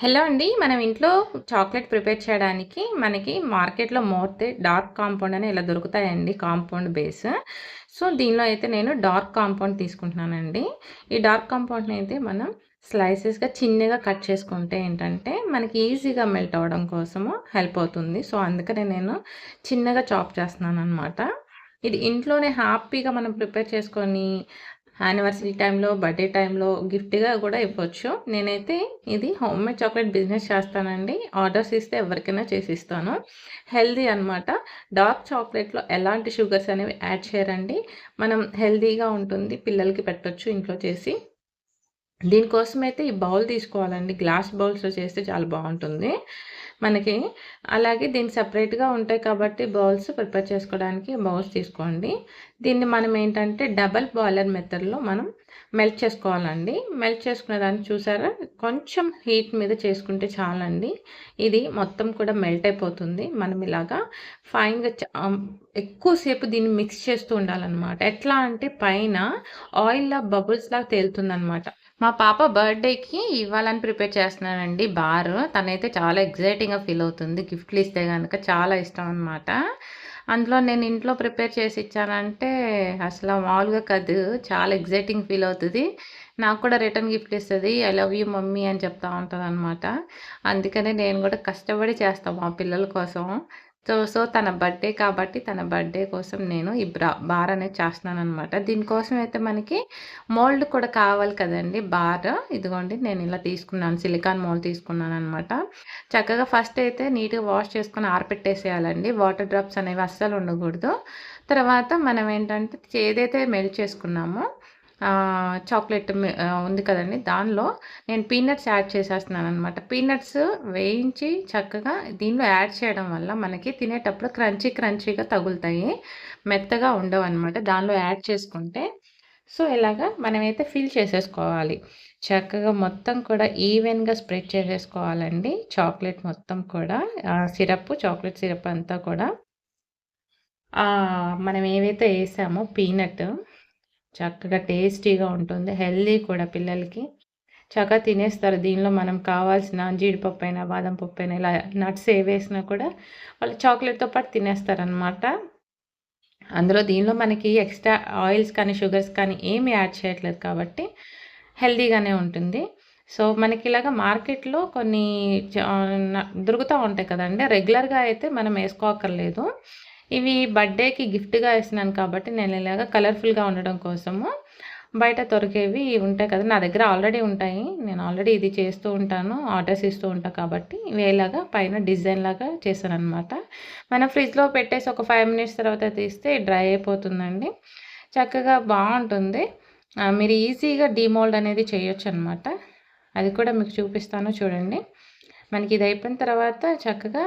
Hello అండి. మనం ఇంట్లో చాక్లెట్ ప్రిపేర్ చేయడానికి మనకి మార్కెట్‌లో మోర్తే డార్క్ కాంపౌండ్ అని ఇలా దొరుకుతాయండి. Compound base. సో, దీనిలో అయితే నేను డార్క్ కాంపౌండ్ తీసుకుంటున్నానండి. ఈ డార్క్ కాంపౌండ్‌ని అయితే మనం స్లైసెస్‌గా చిన్నగా కట్ చేసుకుంటే ఏంటంటే మనకి ఈజీగా మెల్ట్ అవ్వడం కోసము హెల్ప్ అవుతుంది. సో, అందుకనే నేను చిన్నగా చాప్ చేస్తున్నాననమాట. ఇది ఇంట్లోనే హ్యాపీగా మనం ప్రిపేర్ చేసుకొని యానివర్సరీ టైంలో, బర్త్‌డే టైంలో గిఫ్ట్‌గా కూడా ఇవ్వచ్చు. నేనైతే ఇది హోమ్‌మేడ్ చాక్లెట్ బిజినెస్ చేస్తానండి. ఆర్డర్స్ ఇస్తే ఎవరికైనా చేసిస్తాను. హెల్తీ అనమాట. డార్క్ చాక్లెట్‌లో ఎలాంటి షుగర్స్ అనేవి యాడ్ చేయరండి. మనం హెల్తీగా ఉంటుంది. పిల్లలకి పెట్టొచ్చు ఇంట్లో చేసి. దీనికోసమైతే ఈ బౌల్ తీసుకోవాలండి. గ్లాస్ బౌల్స్‌లో చేస్తే చాలా బావుంటుంది. మనకి అలాగే దీనికి సెపరేట్‌గా ఉంటాయి కాబట్టి బౌల్స్ ప్రిపేర్ చేసుకోవడానికి బౌల్స్ తీసుకోండి. దీన్ని మనం ఏంటంటే డబుల్ బాయిలర్ మెథడ్‌లో మనం మెల్ట్ చేసుకోవాలండి. మెల్ట్ చేసుకునే దాన్ని చూసారా? కొంచెం హీట్ మీద చేసుకుంటే చాలండి. ఇది మొత్తం కూడా మెల్ట్ అయిపోతుంది. మనం ఇలాగా ఫైన్‌గా ఎక్కువ సేపు దీన్ని మిక్స్ చేస్తూ ఉండాలనమాట. ఎట్లా అంటే పైన ఆయిల్‌లా బబుల్స్‌లాగా తేలుతుందనమాట. మా పాప బర్త్‌డేకి ఇవ్వాలని ప్రిపేర్ చేస్తున్నానండి బారు. తనైతే చాలా ఎక్సైటింగ్‌గా ఫీల్ అవుతుంది. గిఫ్ట్‌లు ఇస్తే గనక చాలా ఇష్టం అనమాట. అందులో నేను ఇంట్లో ప్రిపేర్ చేసి ఇచ్చానంటే అసల మామూలుగా కాదు. చాలా ఎక్సైటింగ్ ఫీల్ అవుతది. నాకు కూడా రిటర్న్ గిఫ్ట్ ఇస్తది. ఐ లవ్ యూ మమ్మీ అని చెప్తా ఉంటదనమాట. అందుకనే నేను కూడా కష్టపడి చేస్తా మా పిల్లల కోసం. సో, తన బర్త్‌డే కాబట్టి తన బర్త్‌డే కోసం నేను ఈ బార్ అనేది చేస్తున్నాననమాట. దీనికోసం అయితే మనకి మోల్డ్ కూడా కావాలి కదండీ! బార్. ఇదిగోండి నేను ఇలా తీసుకున్నాను. సిలికాన్ మోల్డ్ తీసుకున్నాననమాట. చక్కగా ఫస్ట్ అయితే నీట్‌గా వాష్ చేసుకొని ఆరపెట్టేసేయాలండి. వాటర్ డ్రాప్స్ అనేవి అస్సలు ఉండకూడదు. తర్వాత మనం ఏంటంటే ఏదైతే మెల్ట్ చేసుకున్నామో చాక్లెట్ ఉంది కదండీ! దానిలో నేను పీనట్స్ యాడ్ చేసేస్తున్నాననమాట. పీనట్స్ వేయించి చక్కగా దీనిలో యాడ్ చేయడం వల్ల మనకి తినేటప్పుడు క్రంచీగా తగులుతాయి. మెత్తగా ఉండవనమాట. దానిలో యాడ్ చేసుకుంటే సో, ఇలాగా మనమైతే ఫిల్ చేసేసుకోవాలి. చక్కగా మొత్తం కూడా ఈవెన్‌గా స్ప్రెడ్ చేసేసుకోవాలండి. చాక్లెట్ మొత్తం కూడా చాక్లెట్ సిరప్ అంతా కూడా మనం ఏవైతే ఏసామో పీనట్ చక్కగా టేస్టీగా ఉంటుంది. హెల్తీ కూడా పిల్లలకి. చక్కగా తినేస్తారు. దీనిలో మనం కావాల్సిన జీడిపప్పైనా, బాదం పప్పైనా ఇలా నట్స్ ఏవేసినా కూడా వాళ్ళు చాక్లెట్‌తో పాటు తినేస్తారనమాట. దీనిలో మనకి ఎక్స్‌ట్రా ఆయిల్స్ కానీ, షుగర్స్ కానీ ఏమి యాడ్ చేయట్లేదు కాబట్టి హెల్తీగానే ఉంటుంది. సో, మనకిలాగా మార్కెట్‌లో కొన్ని చ దొరుకుతా ఉంటాయి కదండీ! రెగ్యులర్‌గా అయితే మనం ఏసుకోక్కర్లేదు. ఇవి బర్త్‌డేకి గిఫ్ట్‌గా ఇస్తున్నాను కాబట్టి నేను ఇలాగ కలర్‌ఫుల్‌గా ఉండడం కోసము బయట దొరికేవి ఉంటాయి కదా! నా దగ్గర ఆల్రెడీ ఉంటాయి. నేను ఆల్రెడీ ఇది చేస్తూ ఉంటాను. ఆర్డర్స్ ఇస్తూ ఉంటా కాబట్టి ఇలాగా పైన డిజైన్‌లాగా చేశాననమాట. మనం ఫ్రిడ్జ్‌లో పెట్టేసి ఒక 5 మినిట్స్ తర్వాత తీస్తే డ్రై అయిపోతుందండి. చక్కగా బావుంటుంది. మీరు ఈజీగా డీమోల్డ్ అనేది చేయొచ్చనమాట. అది కూడా మీకు చూపిస్తాను చూడండి. మనకి ఇది అయిపోయిన తర్వాత చక్కగా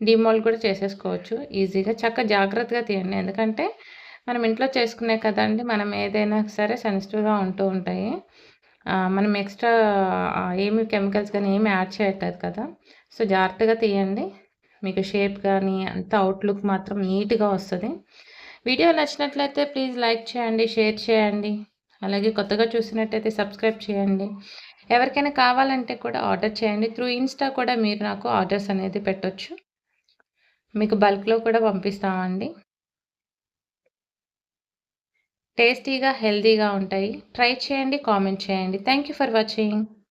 డీమోల్డ్ కూడా చేసేసుకోవచ్చు ఈజీగా. జాగ్రత్తగా తీయండి. ఎందుకంటే మనం ఇంట్లో చేసుకునే కదండీ! మనం ఏదైనా సరే సెన్సిటివ్‌గా ఉంటూ ఉంటాయి. మనం ఎక్స్‌ట్రా ఏమి కెమికల్స్ గానీ ఏమి యాడ్ చేయట్లేదు కదా! సో, జాగ్రత్తగా తీయండి. మీకు షేప్ గానీ అంతా అవుట్‌లుక్ మాత్రం నీట్‌గా వస్తది. వీడియో నచ్చినట్లయితే ప్లీజ్ లైక్ చేయండి, షేర్ చేయండి. అలాగే కొత్తగా చూసినట్టయితే సబ్స్క్రైబ్ చేయండి. ఎవరికైనా కావాలంటే కూడా ఆర్డర్ చేయండి. త్రూ ఇన్‌స్టా కూడా మీరు నాకు ఆర్డర్స్ అనేది పెట్టొచ్చు. మీకు బల్క్‌లో కూడా పంపిస్తామండి. టేస్టీగా, హెల్తీగా ఉంటాయి. ట్రై చేయండి, కామెంట్ చేయండి. Thank you for watching.